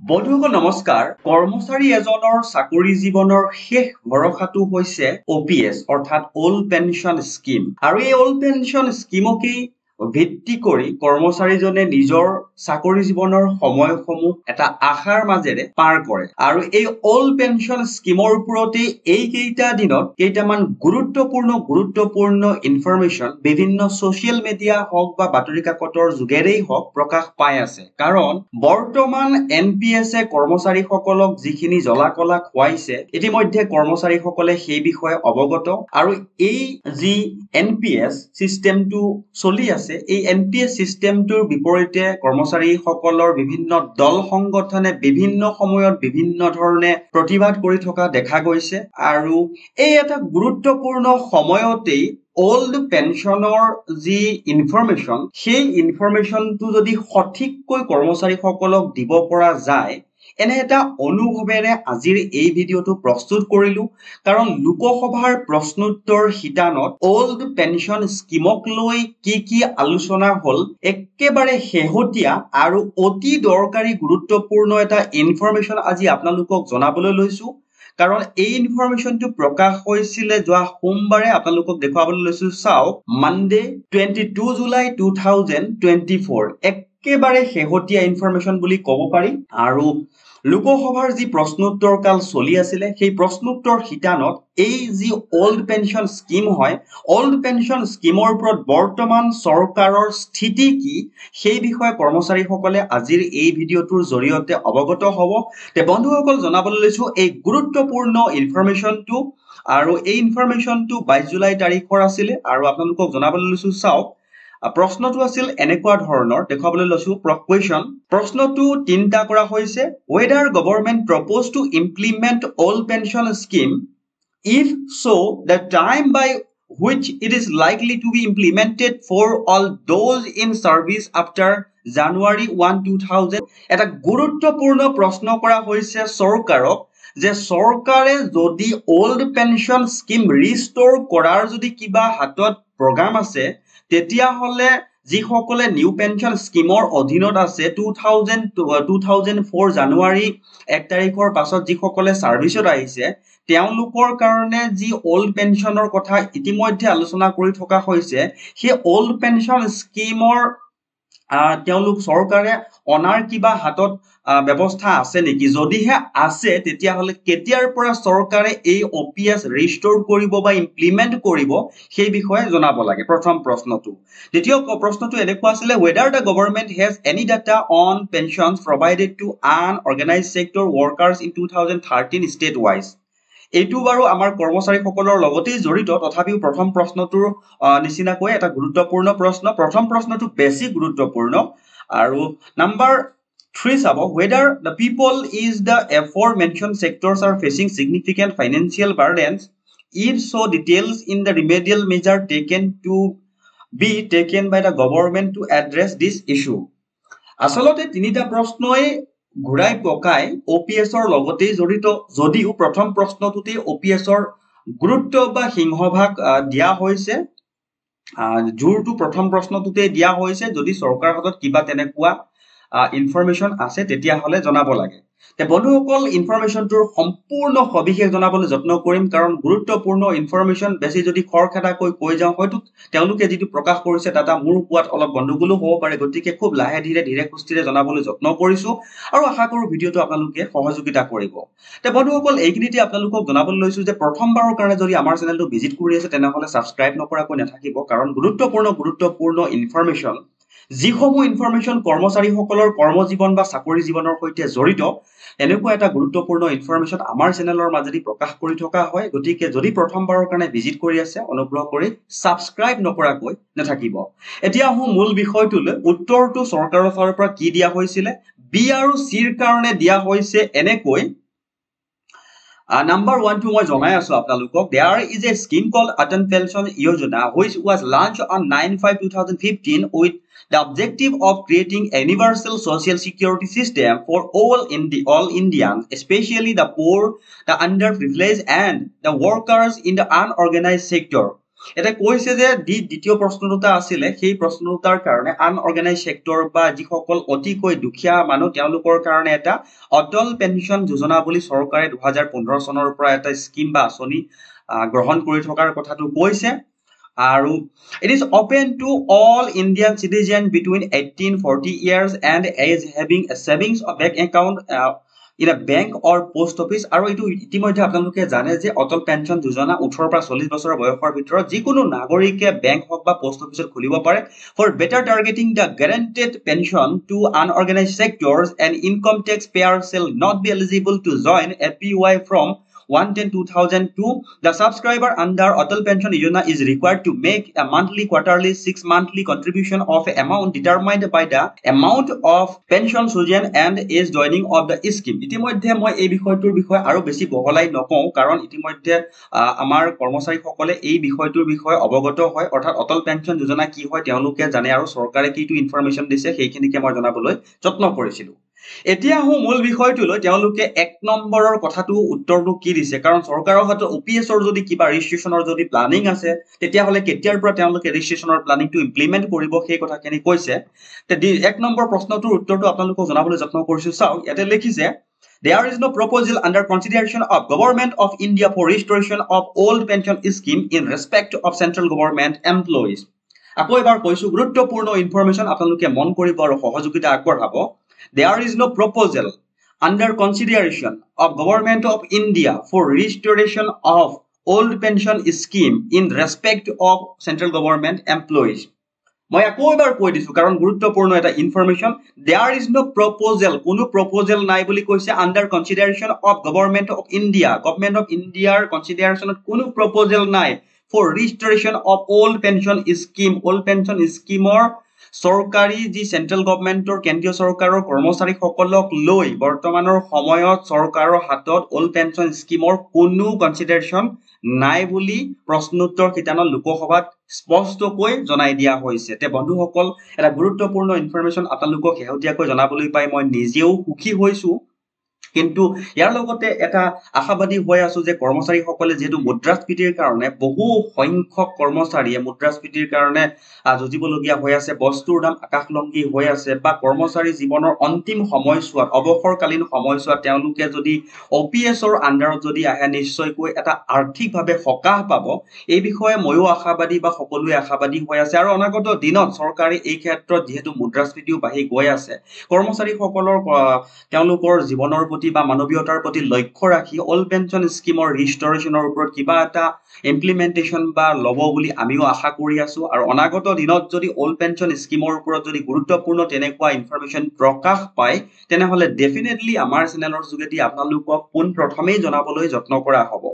বন্ধুসকল নমস্কাৰ কৰ্মচাৰী এজনৰ চাকৰি জীৱনৰ শেষ ভৰসাটো হৈছে OPS অৰ্থাৎ ওল্ড পেনশন স্কিম আৰু এই ওল্ড পেনশন স্কিমকেই ভিত্তি কৰি কৰ্মচাৰীজনে নিজৰ চাকৰি জীৱনৰ সময়সমূহ এটা আশাৰ মাজেৰে পাৰ কৰে আৰু এই ওল্ড পেনশন স্কিমৰ ওপৰতে এই কেইটা দিনত কেইটামান গুৰুত্বপূৰ্ণ ইনফৰমেশন বিভিন্ন সোশ্যাল মিডিয়া হওক বা বাতৰি কাকতৰ যোগেৰেই হওক প্ৰকাশ পাই আছে কাৰণ বৰ্তমান NPS এ কৰ্মচাৰীসকলক যিখিনি জলাকলা খুৱাইছে ইতিমধ্যে কৰ্মচাৰীসকলে সেই বিষয়ে অৱগত আৰু এই যি NPS সিস্টেমটো চলি আছে এই NPS সিস্টেমটোৰ বিপৰীতে কৰ্মচাৰীসকলৰ বিভিন্ন দল সংগঠনে বিভিন্ন সময়ত বিভিন্ন ধৰণে প্ৰতিবাদ কৰি থকা দেখা গৈছে আৰু এই এটা গুৰুত্বপূৰ্ণ সময়তেই ওল্ড পেনশনৰ যি ইনফৰমেশন সেই ইনফৰমেশনটো যদি সঠিককৈ কৰ্মচাৰীসকলক দিব পৰা যায় এনে এটা অনুভৱেৰে আজিৰ এই ভিডিঅটো প্ৰস্তুত কৰিলো কাৰণ লোকসভাৰ প্ৰশ্নোত্তৰ শিতানত ওল্ড পেনশন স্কিমক লৈ কি আলোচনা হল একেবাৰে শেহতীয়া আৰু অতি দৰকাৰী গুৰুত্বপূৰ্ণ এটা ইনফৰমেশন আজি আপোনালোকক জনাবলৈ লৈছো কাৰণ এই ইনফৰমেশনটো প্ৰকাশ হৈছিলে যোৱা সোমবাৰে আপোনালোকক দেখুৱাবলৈ লৈছো চাওক মানডে 22 জুলাই 2024 একেবাৰে শেহতীয়া ইনফৰমেশন বুলি ক'ব পাৰি আৰু লোকসভাৰ যি প্ৰশ্নোত্তৰ কাল চলি আছিল সেই প্ৰশ্নোত্তৰ শিতানত এই যি ওল্ড পেনশন স্কিম হয় ওল্ড পেনশন স্কিমৰ ওপৰত বৰ্তমান চৰকাৰৰ স্থিতি কি সেই বিষয়ে কৰ্মচাৰীসকলে আজিৰ এই ভিডিঅটোৰ জৰিয়তে অৱগত হ'ব তে বন্ধুসকল জনাবলৈ লৈছো এই গুৰুত্বপূৰ্ণ ইনফৰমেশনটো আৰু এই ইনফৰমেশনটো 22 জুলাই তাৰিখৰ আছিল আৰু আপোনালোকক জনাবলৈ লৈছো চাওক প্ৰশ্নটো আছিল এনেকুৱা ধৰণৰ দেখুৱাবলৈ লৈছো কোৱেশ্চন প্ৰশ্নটো তিনটা কৰা হৈছে whether government propose to implement old pension scheme if so the time by which it is likely to be implemented for all those in service after January 1 2000 এটা গুৰুত্বপূৰ্ণ প্ৰশ্ন কৰা হৈছে চৰকাৰক যে চৰকাৰে যদি ওল্ড পেনশন স্কিম ৰিস্টোৰ কৰাৰ যদি কিবা হাতত প্ৰগ্ৰাম আছে তেতিয়া হলে যিসকলে নিউ পেনশন স্কিমৰ অধীনত আছে 2004 জানুৱাৰী 1 তাৰিখৰ পাছত যিসকলে সাৰ্ভিসত আহিছে তেওঁলোকৰ কাৰণে যি ওল্ড পেনশনৰ কথা ইতিমধ্যে আলোচনা কৰি থকা হৈছে সেই ওল্ড পেনশন স্কিমৰ তেওঁলোক চৰকাৰে অনাৰ কিবা হাতত ব্যৱস্থা আছে নেকি যদিহে আছে তেতিয়া হলে কেতিয়াৰ পৰা চৰকাৰে এই OPS ৰিস্টোৰ কৰিব বা ইমপ্লিমেন্ট কৰিব সেই বিষয়ে জনাব লাগে প্ৰথম প্ৰশ্নটো দ্বিতীয় প্ৰশ্নটো এনেকুৱা আছিল whether the government has any data on pensions provided to unorganized sector workers in 2013 state wise এইটো বাৰু আমাৰ কৰ্মচাৰীসকলৰ লগতেই জড়িত তথাপিও প্ৰথম প্ৰশ্নটোৰ নিচিনাকৈ এটা গুৰুত্বপূৰ্ণ প্ৰশ্ন প্ৰথম প্ৰশ্নটো বেছি গুৰুত্বপূৰ্ণ আৰু নাম্বাৰ 3 চাব whether the people is the aforementioned sectors are facing significant financial burdens if so details in the remedial measure taken to be taken by the government to address this issue আসলতে তিনিটা প্ৰশ্নই ঘুৰাই পকাই OPS ৰ লগতেই জড়িত যদিও প্ৰথম প্ৰশ্নটোতে OPS ৰ গুৰুত্ব বা সিংহভাগ দিয়া হৈছে জোৰটো প্ৰথম প্ৰশ্নটোতে দিয়া হৈছে যদি চৰকাৰ হাতত কিবা তেনেকুৱা ইনফৰমেশন আছে তেতিয়া হলে জনাব লাগে তে বন্ধুসকল ইনফৰমেশনটোৰ সম্পূৰ্ণ সবিশেষ জনাবলৈ যত্ন কৰিম কাৰণ গুৰুত্বপূৰ্ণ ইনফৰমেশন বেছি যদি খৰখেদাকৈ কৈ যাওঁ হয়তো তেওঁলোকে যেটো প্ৰকাশ কৰিছে তাটা মোৰ কোৱাত অলপ গণ্ডগোলো হ'ব পাৰে গতিকে খুব লাহে ধীৰে খুস্তিৰে জনাবলৈ যত্ন কৰিছো আৰু আশা কৰো ভিডিঅটো আপোনালোকে সহযোগিতা কৰিব তে বন্ধুসকল এইখিনিতে আপোনালোকক জনাবলৈ লৈছো যে প্ৰথমবাৰৰ কাৰণে যদি আমাৰ চেনেলটো ভিজিট কৰি আছে তেনেহলে সাবস্ক্ৰাইব নকৰাকৈ নাথাকিব কাৰণ গুৰুত্বপূৰ্ণ ইনফৰমেশন যিসমূহ ইনফৰমেশন কৰ্মচাৰীসকলৰ কৰ্মজীৱন বা চাকৰি জীৱনৰ সৈতে জড়িত এনেকুৱা এটা গুৰুত্বপূৰ্ণ ইনফৰমেশন আমাৰ চেনেলৰ মাজেদি প্ৰকাশ কৰি থকা হয় গতিকে যদি প্ৰথমবাৰৰ কাৰণে ভিজিট কৰি আছে অনুগ্ৰহ কৰি সাবস্ক্ৰাইব নকৰাকৈ নাথাকিব এতিয়া হু মূল বিষয়টোলৈ উত্তৰটো চৰকাৰৰ ফালৰ পৰা কি দিয়া হৈছিল বি আৰু সিৰ কাৰণে দিয়া হৈছে এনেকৈ Number 1 to মই জনাই আছো আপোনালোকক there is a scheme called Atal Pension Yojana which was launched on 9/5/2015 with the objective of creating a universal social security system for all Indians especially the poor the underprivileged and the workers in the unorganized sector এটা কৈছে যে দ্বিতীয় প্ৰশ্ন দুটা আছিলে সেই প্ৰশ্ন দুটাৰ কাৰণে আনঅৰ্গেনাইজ সেক্টৰ বা যিসকল অতিকৈ দুখীয়া মানুহ তেওঁলোকৰ কাৰণে এটা অটল পেঞ্চন যোজনা বুলি চৰকাৰে 2015 চনৰ পৰা এটা স্কিম বা আঁচনি গ্ৰহণ কৰি থকাৰ কথাটো কৈছে আৰু it is open to all Indian citizens between 18-40 years and age having a savings or bank account in a bank or post office আৰু এইটো ইতিমধ্যে আপোনালোকে জানে যে অটল পেঞ্চন যোজনা 18 পৰা 40 বছৰৰ বয়সৰ ভিতৰত যিকোনো নাগৰিকে বেংক হওক বা পোষ্ট অফিচত খুলিব পাৰে for better targeting the guaranteed pension to unorganized sectors and income tax payers shall not be eligible to join APY from 1/10/2002. The subscriber under Atal Pension Yojana is required to make a monthly, quarterly, 6-monthly contribution of an amount determined by the amount of pension chosen and age joining of the scheme. ইতিমধ্যে মই এই বিষয়টোৰ বিষয়ে আৰু বেছি বহলাই নকওঁ কাৰণ ইতিমধ্যে আমাৰ কৰ্মচাৰীসকলে এই বিষয়টোৰ বিষয়ে অৱগত হয় অৰ্থাৎ অটল পেঞ্চন যোজনা কি হয় তেওঁলোকে জানে আৰু চৰকাৰে কিটো ইনফৰমেশ্যন দিছে সেইখিনিকে মই জনাবলৈ যত্ন কৰিছিলো এতিয়া মূল বিষয়টোলৈ তেওঁলোকে 1 নম্বৰৰ কথাটো উত্তৰটো কি দিছে কাৰণ চৰকাৰৰ হাতত ওপিএছৰ যদি কিবা ৰেজিষ্ট্ৰেচনৰ যদি প্লানিং আছে তেতিয়া হলে কেতিয়াৰ পৰা তেওঁলোকে ৰেজিষ্ট্ৰেচনৰ প্লানিংটো ইমপ্লিমেন্ট কৰিব সেই কথাখিনি কৈছে তে 1 নম্বৰ প্ৰশ্নটোৰ উত্তৰটো আপোনালোকক জনাবলৈ যত্ন কৰিছো চাওক ইয়াতে লিখিছে There is no proposal under consideration of Government of India for restoration of old pension scheme in respect of central government employees. আকৌ এবাৰ কৈছো গুৰুত্বপূৰ্ণ ইনফৰমেশন আপোনালোকে মন কৰিব আৰু সহযোগিতা আগবঢ়াব There is no proposal under consideration of Government of India for restoration of old pension scheme in respect of central government employees. মই আকৌ এবাৰ কৈ দিছো কাৰণ গুৰুত্বপূৰ্ণ এটা information There is no proposal কোনো proposal নাই বুলি কৈছে under consideration of Government of India Government of India considerationত কোনো proposal নাই for restoration of old pension schemeৰ চৰকাৰী যি সেন্ট্ৰেল গভৰ্নমেন্টৰ কেন্দ্ৰীয় চৰকাৰৰ কৰ্মচাৰীসকলক লৈ বৰ্তমানৰ সময়ত চৰকাৰৰ হাতত ওল্ড পেঞ্চন স্কিমৰ কোনো কনসিডাৰেশন নাই বুলি প্ৰশ্নোত্তৰ কিতানত লোকসভাত স্পষ্টকৈ জনাই দিয়া হৈছে তে বন্ধুসকল এটা গুৰুত্বপূৰ্ণ ইনফৰমেশন আপোনালোকক শেহতীয়াকৈ জনাবলৈ পাই মই নিজেও সুখী হৈছো কিন্তু ইয়াৰ লগতে এটা আশাবাদী হৈ আছো যে কৰ্মচাৰীসকলে যেহেতু মুদ্ৰাস্ফীতিৰ কাৰণে বহু সংখ্যক কৰ্মচাৰীয়ে মুদ্ৰাস্ফীতিৰ কাৰণে যুঁজিবলগীয়া হৈ আছে বস্তুৰ দাম আকাশলংঘী হৈ আছে বা কৰ্মচাৰী জীৱনৰ অন্তিম সময়ছোৱাত অৱসৰকালীন সময়ছোৱাত তেওঁলোকে যদি ওপিএছৰ আন্ডাৰত যদি আহে নিশ্চয়কৈ এটা আৰ্থিকভাৱে সকাহ পাব এই বিষয়ে ময়ো আশাবাদী বা সকলোৱে আশাবাদী হৈ আছে আৰু অনাগত দিনত চৰকাৰে এই ক্ষেত্ৰত যেহেতু মুদ্ৰাস্ফীতিও বাঢ়ি গৈ আছে কৰ্মচাৰীসকলৰ তেওঁলোকৰ জীৱনৰ প্ৰতি বা মানৱীয়তাৰ প্ৰতি লক্ষ্য ৰাখি ওল্ড পেঞ্চন স্কিমৰ ৰিষ্টৰেচনৰ ওপৰত কিবা এটা ইমপ্লিমেন্টেশন বা লব বুলি আমিও আশা কৰি আছো আৰু অনাগত দিনত যদি ওল্ড পেঞ্চন স্কিমৰ ওপৰত যদি গুৰুত্বপূৰ্ণ তেনেকুৱা ইনফৰমেশন প্ৰকাশ পায় তেনেহলে ডেফিনেটলি আমাৰ চেনেলৰ যোগেদি আপোনালোকক পোন প্ৰথমেই জনাবলৈ যত্ন কৰা হ'ব